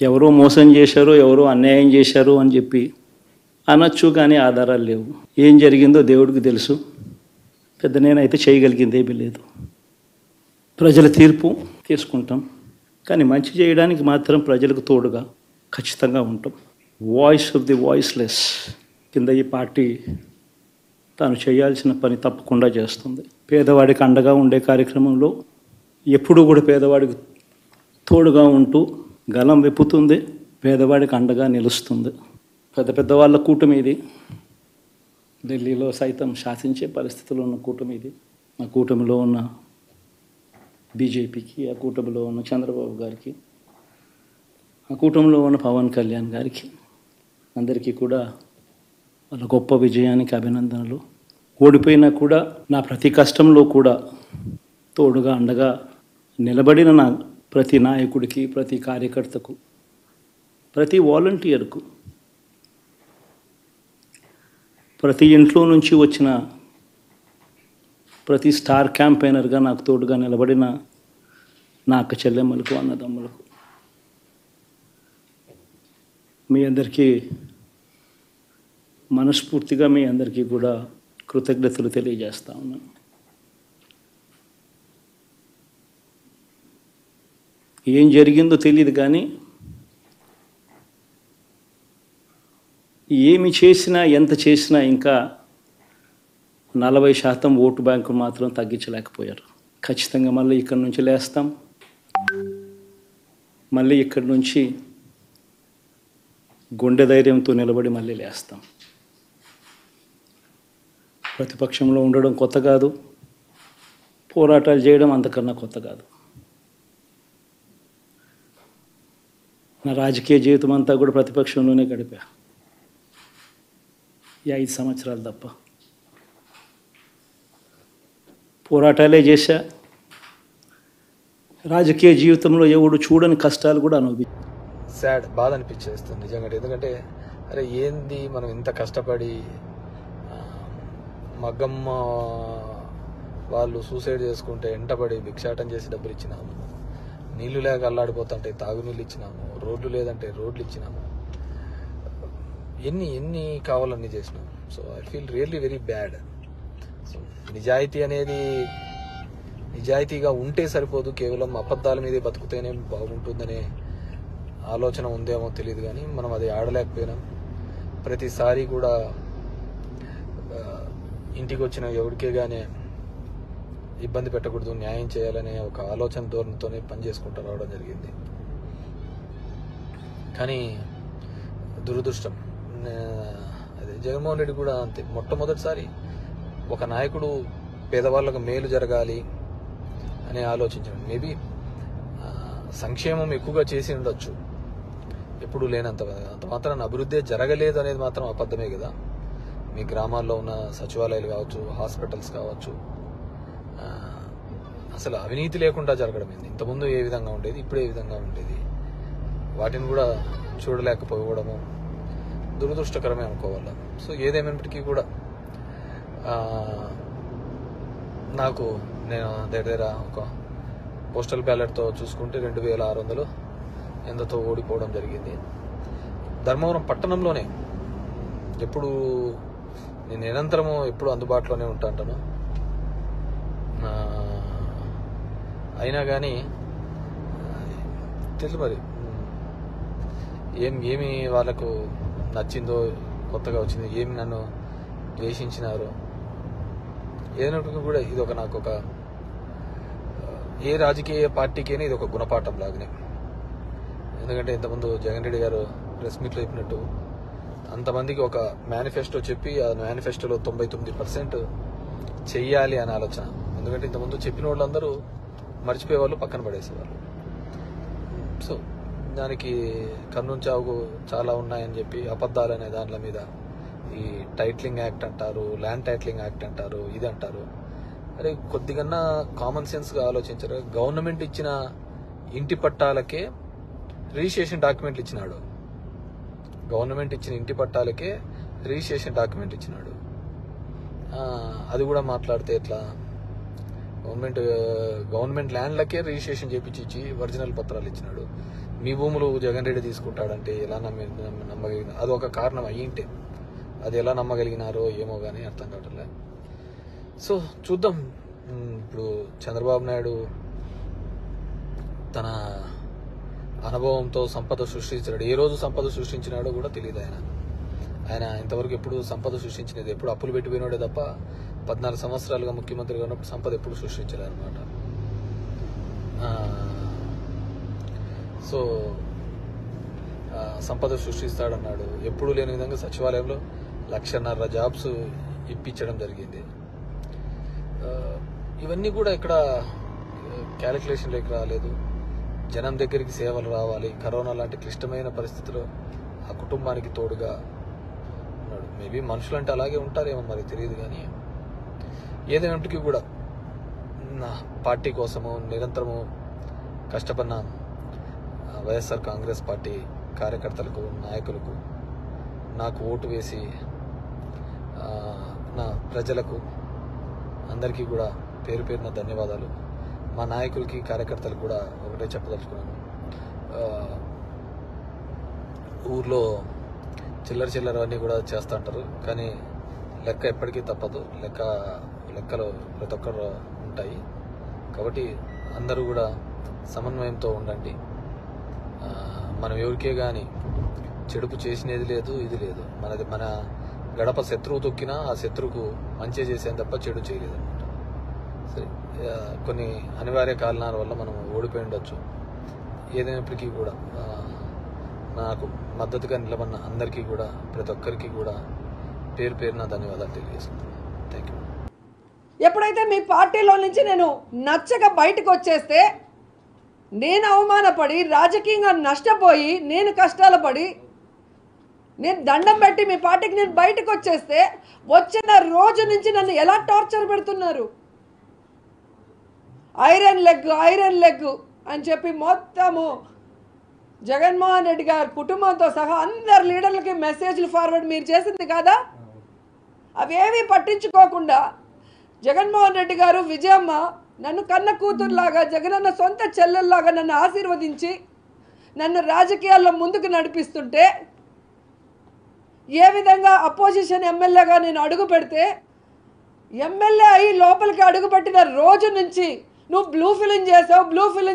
ఎవరో మోసం చేశారో ఎవరో అన్యాయం చేశారు అని చెప్పి అనొచ్చు, కానీ ఆధారాలు లేవు. ఏం జరిగిందో దేవుడికి తెలుసు. పెద్ద నేనైతే చేయగలిగింది ఏమీ లేదు. ప్రజల తీర్పు తీసుకుంటాం, కానీ మంచి చేయడానికి మాత్రం ప్రజలకు తోడుగా ఖచ్చితంగా ఉంటాం. వాయిస్ ఆఫ్ ది వాయిస్లెస్ కింద ఈ పార్టీ తాను చేయాల్సిన పని తప్పకుండా చేస్తుంది. పేదవాడికి అండగా ఉండే కార్యక్రమంలో ఎప్పుడూ కూడా పేదవాడికి తోడుగా ఉంటూ గలం విప్పుతుంది, పేదవాడికి అండగా నిలుస్తుంది. పెద్ద పెద్ద వాళ్ళ కూటమి ఇది. ఢిల్లీలో సైతం శాసించే పరిస్థితుల్లో ఉన్న కూటమి ఇది. ఆ కూటమిలో ఉన్న బీజేపీకి, ఆ కూటమిలో ఉన్న చంద్రబాబు గారికి, ఆ కూటమిలో ఉన్న పవన్ కళ్యాణ్ గారికి అందరికీ కూడా వాళ్ళ గొప్ప విజయానికి అభినందనలు. ఓడిపోయినా కూడా నా ప్రతి కష్టంలో కూడా తోడుగా అండగా నిలబడిన నా ప్రతి నాయకుడికి, ప్రతి కార్యకర్తకు, ప్రతి వాలంటీర్కు, ప్రతి ఇంట్లో నుంచి వచ్చిన ప్రతి స్టార్ క్యాంపెయినర్గా నాకు తోడుగా నిలబడిన నా అక్క చెల్లెమ్మలకు, అన్నదమ్ములకు, మీ అందరికీ మనస్ఫూర్తిగా మీ అందరికీ కూడా కృతజ్ఞతలు తెలియజేస్తా ఉన్నాను. ఏం జరిగిందో తెలియదు, కానీ ఏమి చేసినా ఎంత చేసినా ఇంకా 40% ఓటు బ్యాంకు మాత్రం తగ్గించలేకపోయారు. ఖచ్చితంగా మళ్ళీ ఇక్కడి నుంచి లేస్తాం, మళ్ళీ ఇక్కడి నుంచి గుండె ధైర్యంతో నిలబడి మళ్ళీ లేస్తాం. ప్రతిపక్షంలో ఉండడం కొత్త కాదు, పోరాటాలు చేయడం అంతకన్నా కొత్త కాదు. నా రాజకీయ జీవితం అంతా కూడా ప్రతిపక్షంలోనే గడిపా, ఈ 5 సంవత్సరాలు తప్ప. పోరాటాలే చేశా. రాజకీయ జీవితంలో ఎవడు చూడని కష్టాలు కూడా అనుభవించా. సాడ్, బాధ అనిపించేస్తుంది నిజంగా. ఎందుకంటే అరే ఏంది మనం ఇంత కష్టపడి, మగ్గమ్మ వాళ్ళు సూసైడ్ చేసుకుంటే ఎంటబడి భిక్షాటం చేసి డబ్బులు ఇచ్చినాము, నీళ్లు లేక అల్లాడిపోతుంటే తాగునీళ్ళు ఇచ్చినాము, రోడ్లు లేదంటే రోడ్లు ఇచ్చినాము, ఎన్ని కావాలన్నీ చేసినాము. So I feel really very bad. So నిజాయితీ అనేది నిజాయితీగా ఉంటే సరిపోదు, కేవలం అబద్ధాల మీదే బతుకుతేనే బాగుంటుందనే ఆలోచన ఉందేమో తెలియదు, కానీ మనం అది ఆడలేకపోయినాం. ప్రతిసారి కూడా ఇంటికి వచ్చిన ఎవరికే కానీ ఇబ్బంది పెట్టకూడదు, న్యాయం చేయాలనే ఒక ఆలోచన ధోరణితోనే పనిచేసుకుంటూ రావడం జరిగింది. కానీ దురదృష్టం అదే జగన్మోహన్ రెడ్డి కూడా అంతే. మొట్టమొదటిసారి ఒక నాయకుడు పేదవాళ్ళకు మేలు జరగాలి అని ఆలోచించాడు. మేబీ సంక్షేమం ఎక్కువగా చేసి ఉండొచ్చు, ఎప్పుడు లేనంత. అంత మాత్రాన అభివృద్ధి జరగలేదు అనేది మాత్రం అబద్ధమే కదా. మీ గ్రామాల్లో ఉన్న సచివాలయాలు కావచ్చు, హాస్పిటల్స్ కావచ్చు, అసలు అవినీతి లేకుండా జరగడం ఏంది? ఇంతకుముందు ఏ విధంగా ఉండేది, ఇప్పుడు ఏ విధంగా ఉండేది, వాటిని కూడా చూడలేకపోవడము దురదృష్టకరమే అనుకోవాలి. సో ఏదేమైనప్పటికీ కూడా నేను దగ్గర ఒక పోస్టల్ బ్యాలెట్తో చూసుకుంటే 2600 ఎంతతో ఓడిపోవడం జరిగింది. ధర్మవరం పట్టణంలోనే ఎప్పుడు నేను నిరంతరము ఎప్పుడు అందుబాటులోనే ఉంటాను. అయినా కానీ తెలుసు మరి ఏమి వాళ్ళకు నచ్చిందో, కొత్తగా వచ్చింది, ఏమి నన్ను ద్వేషించినారో, ఏదైనప్పటికీ కూడా ఇది నాకు ఒక ఏ రాజకీయ పార్టీకైనా ఇది ఒక గుణపాఠం లాగానే. ఎందుకంటే ఇంతకుముందు జగన్ రెడ్డి గారు ప్రెస్ మీట్లో చెప్పినట్టు అంతమందికి ఒక మేనిఫెస్టో చెప్పి ఆ మేనిఫెస్టోలో 99% చెయ్యాలి అనే ఆలోచన. ఎందుకంటే ఇంతకుముందు చెప్పిన వాళ్ళందరూ మర్చిపోయేవాళ్ళు, పక్కన పడేసేవాళ్ళు. సో దానికి కర్నూలు చావుకు చాలా ఉన్నాయని చెప్పి అబద్ధాలు అనే దాంట్ల మీద ఈ టైటిలింగ్ యాక్ట్ అంటారు, ల్యాండ్ టైటిలింగ్ యాక్ట్ అంటారు, ఇది అంటారు. అరే కొద్దిగా కామన్ సెన్స్గా ఆలోచించారు. గవర్నమెంట్ ఇచ్చిన ఇంటి పట్టాలకే రిజిస్ట్రేషన్ డాక్యుమెంట్లు ఇచ్చినాడు. గవర్నమెంట్ ఇచ్చిన ఇంటి పట్టాలకే రిజిస్ట్రేషన్ డాక్యుమెంట్ ఇచ్చినాడు. అది కూడా మాట్లాడితే ఎట్లా? గవర్నమెంట్ ల్యాండ్లకే రిజిస్ట్రేషన్ చేపించి ఒరిజినల్ పత్రాలు ఇచ్చినాడు. మీ భూములు జగన్ రెడ్డి తీసుకుంటాడంటే ఎలా నమ్మగలిగిన అది ఒక కారణం అయ్యింటే అది ఎలా నమ్మగలిగినారో ఏమో కానీ అర్థం కావట్లే. సో చూద్దాం. ఇప్పుడు చంద్రబాబు నాయుడు తన అనుభవంతో సంపద సృష్టించాడు. ఏ రోజు సంపద సృష్టించినాడో కూడా తెలియదు. ఆయన ఇంతవరకు ఎప్పుడు సంపద సృష్టించినది ఎప్పుడు అప్పులు పెట్టి పోయినాడే తప్ప 14 సంవత్సరాలుగా ముఖ్యమంత్రిగా ఉన్నప్పుడు సంపద ఎప్పుడు సృష్టించలేదు అనమాట. సో సంపద సృష్టిస్తాడన్నాడు. ఎప్పుడు లేని విధంగా సచివాలయంలో 1,50,000 జాబ్స్ ఇప్పించడం జరిగింది. ఇవన్నీ కూడా ఇక్కడ క్యాలిక్యులేషన్లోకి రాలేదు. జనం దగ్గరికి సేవలు రావాలి. కరోనా లాంటి క్లిష్టమైన పరిస్థితిలో ఆ కుటుంబానికి తోడుగా ఉన్నాడు. మేబీ మనుషులు అంటే అలాగే ఉంటారేమో మరి తెలియదు. కానీ ఏదైనప్పటికీ కూడా నా పార్టీ కోసము నిరంతరము కష్టపడిన వైఎస్ఆర్ కాంగ్రెస్ పార్టీ కార్యకర్తలకు, నాయకులకు, నాకు ఓటు వేసి నా ప్రజలకు అందరికీ కూడా పేరు పేరున ధన్యవాదాలు. మా నాయకులకి, కార్యకర్తలకు కూడా ఒకటే చెప్పదలుచుకున్నాను. ఊర్లో చిల్లర అన్నీ కూడా చేస్తూ ఉంటారు. కానీ లెక్క ఎప్పటికీ తప్పదు. లెక్కలు ప్రతి ఒక్కరు ఉంటాయి. కాబట్టి అందరూ కూడా సమన్వయంతో ఉండండి. మనం ఎవరికే కానీ చెడుపు చేసినది లేదు, ఇది లేదు. మన గడప శత్రువు తొక్కినా ఆ శత్రువుకు మంచి చేసేది తప్ప చెడు చేయలేదు అనమాట. సరే, కొన్ని అనివార్య కారణాల వల్ల మనం ఓడిపోయి ఉండొచ్చు. ఏదైనప్పటికీ కూడా నాకు మద్దతుగా నిలబడిన అందరికీ కూడా, ప్రతి ఒక్కరికి కూడా పేరు పేరున ధన్యవాదాలు తెలియజేస్తున్నాను. Thank you. ఎప్పుడైతే మీ పార్టీలో నుంచి నేను నచ్చక బయటకు వచ్చేస్తే, నేను అవమానపడి రాజకీయంగా నష్టపోయి, నేను కష్టాలు పడి, నేను దండం పెట్టి మీ పార్టీకి నేను బయటకు వచ్చేస్తే, వచ్చిన రోజు నుంచి నన్ను ఎలా టార్చర్ పెడుతున్నారు. ఐరన్ లెగ్ అని చెప్పి మొత్తము జగన్మోహన్ రెడ్డి గారి కుటుంబంతో సహా అందరు లీడర్లకి మెసేజ్లు ఫార్వర్డ్ మీరు చేసింది కాదా? అవేవి పట్టించుకోకుండా జగన్మోహన్ రెడ్డి గారు, విజయమ్మ నన్ను కన్న కూతురులాగా, జగనన్న సొంత చెల్లెల్లాగా నన్ను ఆశీర్వదించి నన్ను రాజకీయాల్లో ముందుకు నడిపిస్తుంటే, ఏ విధంగా అపోజిషన్ ఎమ్మెల్యేగా నేను అడుగు పెడితే, ఎమ్మెల్యే అయ్యి లోపలికి అడుగుపెట్టిన రోజు నుంచి నువ్వు బ్లూ ఫిలిం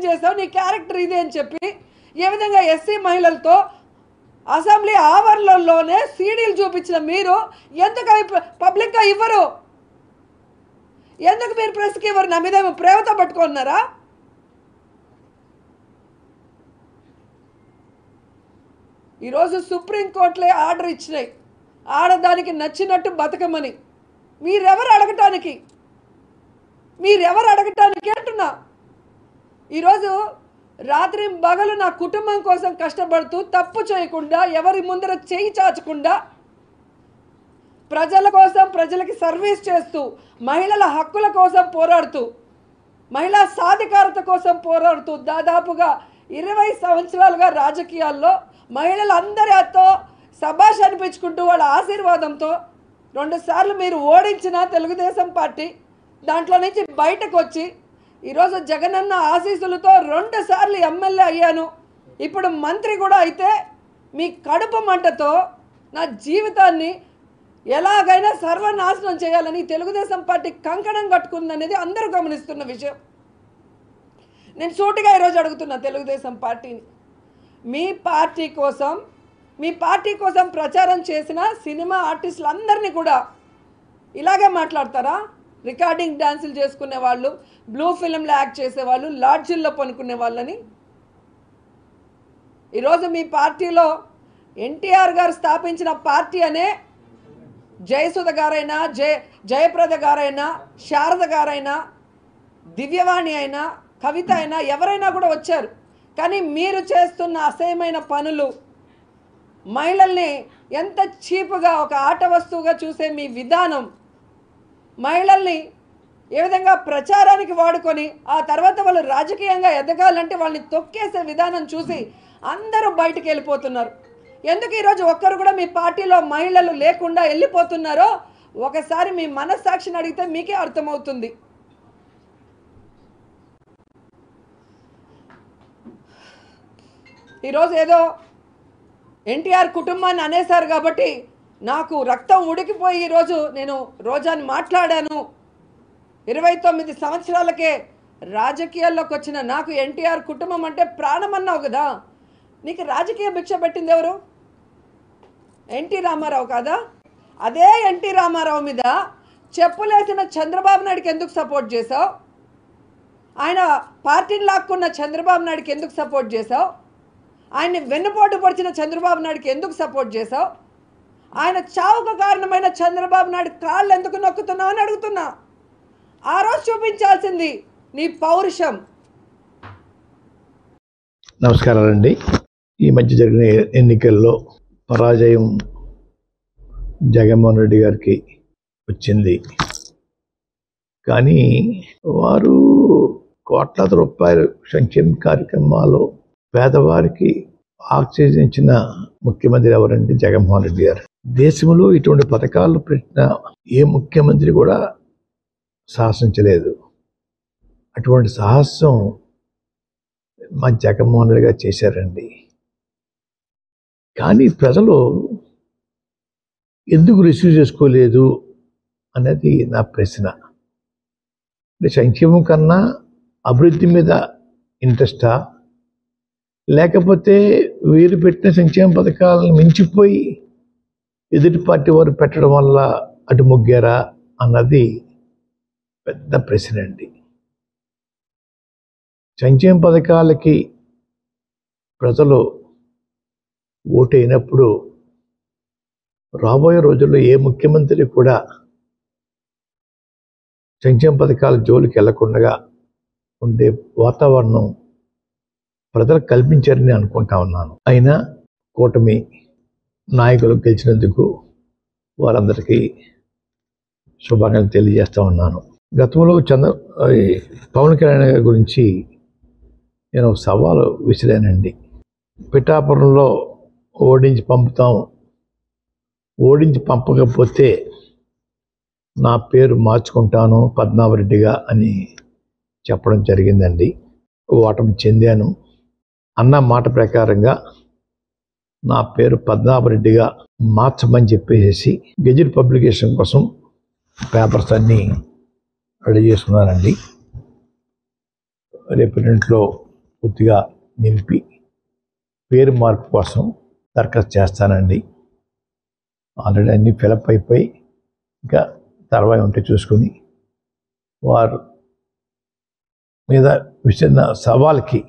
చేసావు, నీ క్యారెక్టర్ ఇదే అని చెప్పి ఏ విధంగా ఎస్సీ మహిళలతో అసెంబ్లీ ఆవరణలోనే సీడీలు చూపించిన మీరు ఎందుకు అవి పబ్లిక్గా ఇవ్వరు? ఎందుకు మీరు ప్రెస్కి ఇవ్వరు? నా మీద ప్రేమతో పట్టుకున్నారా? ఈరోజు సుప్రీంకోర్టులే ఆర్డర్ ఇచ్చినాయి, ఆడదానికి నచ్చినట్టు బతకమని. మీరెవరు అడగటానికి అంటున్నా. ఈరోజు రాత్రి పగలు నా కుటుంబం కోసం కష్టపడుతూ, తప్పు చేయకుండా, ఎవరి ముందర చేయి చాచకుండా, ప్రజల కోసం, ప్రజలకి సర్వీస్ చేస్తూ, మహిళల హక్కుల కోసం పోరాడుతూ, మహిళా సాధికారత కోసం పోరాడుతూ, దాదాపుగా 20 సంవత్సరాలుగా రాజకీయాల్లో మహిళలందరితో శభాష్ అనిపించుకుంటూ, వాళ్ళ ఆశీర్వాదంతో 2 సార్లు మీరు ఓడించిన తెలుగుదేశం పార్టీ దాంట్లో నుంచి బయటకు వచ్చి, ఈరోజు జగనన్న ఆశీస్సులతో 2 సార్లు ఎమ్మెల్యే అయ్యాను, ఇప్పుడు మంత్రి కూడా అయితే, మీ కడుపు మంటతో నా జీవితాన్ని ఎలాగైనా సర్వనాశనం చేయాలని తెలుగుదేశం పార్టీ కంకణం కట్టుకుందనేది అందరూ గమనిస్తున్న విషయం. నేను సూటిగా ఈరోజు అడుగుతున్నా తెలుగుదేశం పార్టీని, మీ పార్టీ కోసం ప్రచారం చేసిన సినిమా ఆర్టిస్టులందరినీ కూడా ఇలాగే మాట్లాడతారా? రికార్డింగ్ డ్యాన్సులు చేసుకునే వాళ్ళు, బ్లూ ఫిల్మ్లో యాక్ట్ చేసేవాళ్ళు, లాడ్జిల్లో పనుకునే వాళ్ళని. ఈరోజు మీ పార్టీలో ఎన్టీఆర్ గారు స్థాపించిన పార్టీ అనే జయసుధ గారైనా, జయప్రద గారైనా, శారద గారైనా, దివ్యవాణి అయినా, కవిత అయినా, ఎవరైనా కూడా వచ్చారు. కానీ మీరు చేస్తున్న అసహ్యమైన పనులు, మహిళల్ని ఎంత చీపుగా ఒక ఆట వస్తువుగా చూసే మీ విధానం, మహిళల్ని ఏ విధంగా ప్రచారానికి వాడుకొని ఆ తర్వాత వాళ్ళు రాజకీయంగా ఎదగాలంటే వాళ్ళని తొక్కేసే విధానం చూసి అందరూ బయటికి వెళ్ళిపోతున్నారు. ఎందుకు ఈరోజు ఒక్కరు కూడా మీ పార్టీలో మహిళలు లేకుండా వెళ్ళిపోతున్నారో ఒకసారి మీ మనస్సాక్షిని అడిగితే మీకే అర్థమవుతుంది. ఈరోజు ఏదో ఎన్టీఆర్ కుటుంబాన్ని అనేశారు కాబట్టి నాకు రక్తం ఉడికిపోయి ఈరోజు నేను రోజాని మాట్లాడాను. 29 సంవత్సరాలకే రాజకీయాల్లోకి వచ్చిన నాకు ఎన్టీఆర్ కుటుంబం అంటే ప్రాణం అన్నావు కదా, నీకు రాజకీయ భిక్ష పెట్టింది ఎవరు? ఎన్టీ రామారావు కాదా? అదే ఎన్టీ రామారావు మీద చెప్పులేసిన చంద్రబాబు నాయుడుకి ఎందుకు సపోర్ట్ చేసావు? ఆయన పార్టీని లాక్కున్న చంద్రబాబు నాయుడుకి ఎందుకు సపోర్ట్ చేసావు? ఆయన్ని వెన్నుపోటు పొడిచిన చంద్రబాబు నాయుడుకి ఎందుకు సపోర్ట్ చేసావు? ఆయన చావుకు కారణమైన చంద్రబాబు నాయుడు కాళ్ళు ఎందుకు నొక్కుతున్నావు అని అడుగుతున్నా. ఆ రోజు చూపించాల్సింది నీ పౌరుషం. నమస్కారాలండి. ఈ మధ్య జరిగిన ఎన్నికల్లో పరాజయం జగన్మోహన్ రెడ్డి గారికి వచ్చింది. కానీ వారు కోట్లాది రూపాయలు సంక్షేమ కార్యక్రమాలు పేదవారికి ఆక్సిజన్ ఇచ్చిన ముఖ్యమంత్రి ఎవరంటే జగన్మోహన్ రెడ్డి గారు. దేశంలో ఇటువంటి పథకాలు పెట్టిన ఏ ముఖ్యమంత్రి కూడా సాహసించలేదు. అటువంటి సాహసం మా జగన్మోహన్ రెడ్డి గారు చేశారండి. కానీ ప్రజలు ఎందుకు రిసీవ్ చేసుకోలేదు అనేది నా ప్రశ్న. అంటే సంక్షేమం కన్నా అభివృద్ధి మీద ఇంట్రెస్టా, లేకపోతే వీరు పెట్టిన సంక్షేమ పథకాలను మించిపోయి ఎదుటి పార్టీ వారు పెట్టడం వల్ల అటు మొగ్గారా అన్నది పెద్ద ప్రశ్న అండి. సంక్షేమ పథకాలకి ప్రజలు ఓటైనప్పుడు రాబోయే రోజుల్లో ఏ ముఖ్యమంత్రి కూడా సంక్షేమ పథకాల జోలికి వెళ్లకుండా ఉండే వాతావరణం ప్రజలు కల్పించారని అనుకుంటా ఉన్నాను. అయినా కూటమి నాయకులు గెలిచినందుకు వారందరికీ శుభాకాంక్షలు తెలియజేస్తూ ఉన్నాను. గతంలో పవన్ కళ్యాణ్ గారి గురించి నేను సవాలు విసిరానండి. పిఠాపురంలో ఓడించి పంపుతాం, ఓడించి పంపకపోతే నా పేరు మార్చుకుంటాను పద్మనాభరెడ్డిగా అని చెప్పడం జరిగిందండి. ఓటమి చెందాను. అన్న మాట ప్రకారంగా నా పేరు పద్మనాభరెడ్డిగా మార్చమని చెప్పేసి గెజిట్ పబ్లికేషన్ కోసం పేపర్స్ అన్నీ రెడీ చేసుకున్నానండి. రేపు ఇంట్లో పూర్తిగా నింపి పేరు మార్పు కోసం దరఖాస్తు చేస్తానండి. ఆల్రెడీ అన్నీ ఫిలప్ అయిపోయి ఇంకా తర్వాత ఉంటే చూసుకుని వారు మీద విసిరిన సవాల్కి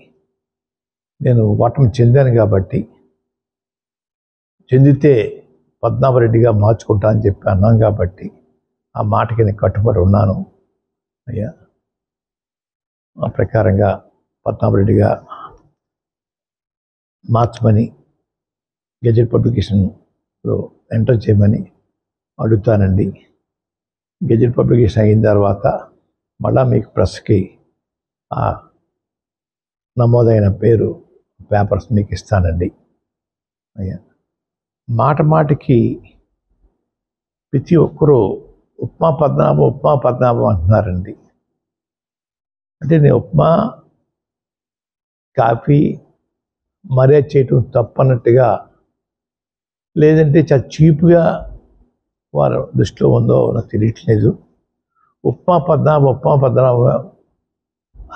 నేను ఓటమి చెందాను కాబట్టి చెందితే పద్మనాభరెడ్డిగా మార్చుకుంటా అని చెప్పి అన్నాం కాబట్టి ఆ మాటకి నేను కట్టుబడి ఉన్నాను అయ్యా. ఆ ప్రకారంగా పద్మనాభరెడ్డిగా మార్చమని గెజెట్ పబ్లికేషన్లో ఎంటర్ చేయమని అడుగుతానండి. గెజెట్ పబ్లికేషన్ అయిన తర్వాత మళ్ళా మీకు ప్రెస్కి ఆ నమోదైన పేరు పేపర్స్ మీకు ఇస్తానండి అయ్యా. మాటికి ప్రతి ఒక్కరూ ఉప్మా పద్మనాభం అంటున్నారండి. అంటే నేను ఉప్మా కాఫీ మర్యాద చేయటం తప్పన్నట్టుగా, లేదంటే చాలా చీప్గా వారు దృష్టిలో ఉందో నాకు తెలియట్లేదు. ఉప్మా పద్మనాభం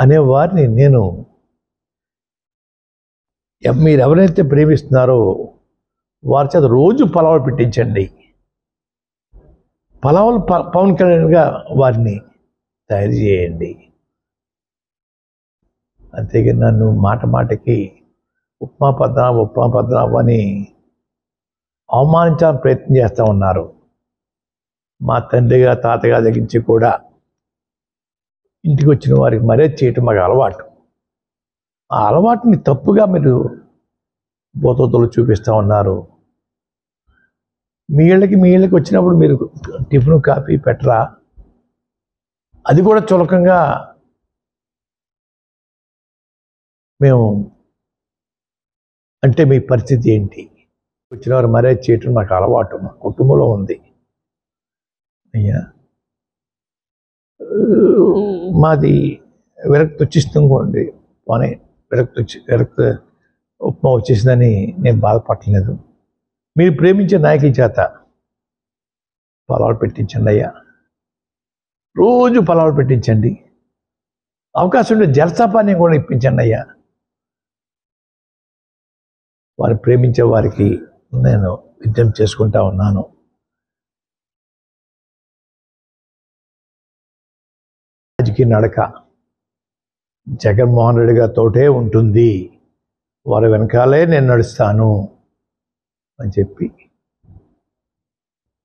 అనే వారిని నేను మీరు ఎవరైతే ప్రేమిస్తున్నారో వారి చేత రోజు పలావులు పెట్టించండి. పలావులు పవన్ కళ్యాణ్గా వారిని తయారు చేయండి. అంతేగా నన్ను మాటికి ఉప్మా పద్మనాభం అని అవమానించాలని ప్రయత్నం చేస్తూ ఉన్నారు. మా తండ్రిగా తాతగా దగ్గరించి కూడా ఇంటికి వచ్చిన వారికి మర్యాద చేయటం మాకు అలవాటు. ఆ అలవాటుని తప్పుగా మీరు బోతోతలు చూపిస్తూ ఉన్నారు. మీ ఇళ్ళకి వచ్చినప్పుడు మీరు టిఫిన్ కాఫీ పెట్టరా? అది కూడా చులకంగా మేము అంటే మీ పరిస్థితి ఏంటి? వచ్చిన వారు మర్యాద చేయటం నాకు అలవాటు, మా కుటుంబంలో ఉంది అయ్యా. మాది విరక్తి వచ్చిస్తుందండి. పోనీ విరక్తి ఉప్మా వచ్చేసిందని నేను బాధపడలేదు. మీరు ప్రేమించే నాయకుల చేత పొలాలు పెట్టించండి అయ్యా, రోజు పొలాలు పెట్టించండి. అవకాశం ఉంటే జలసపాన్ని కూడా ఇప్పించండి అయ్యా. వారు ప్రేమించే వారికి నేను విజ్ఞప్తి చేసుకుంటా ఉన్నాను. రాజకీయ నడక జగన్మోహన్ రెడ్డి గారితోటే ఉంటుంది, వారి వెనకాలే నేను నడుస్తాను అని చెప్పి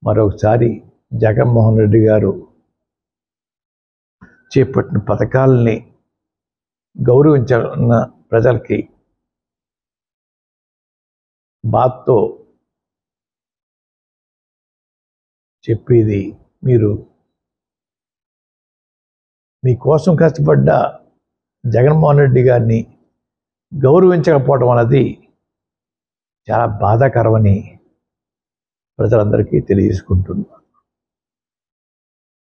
మరొకసారి జగన్మోహన్ రెడ్డి గారు చేపట్టిన పథకాలని గౌరవించిన ప్రజలకి బాధతో చెప్పేది, మీరు మీకోసం కష్టపడ్డ జగన్మోహన్ రెడ్డి గారిని గౌరవించకపోవడం అనేది చాలా బాధాకరమని ప్రజలందరికీ తెలియజేసుకుంటున్నాను.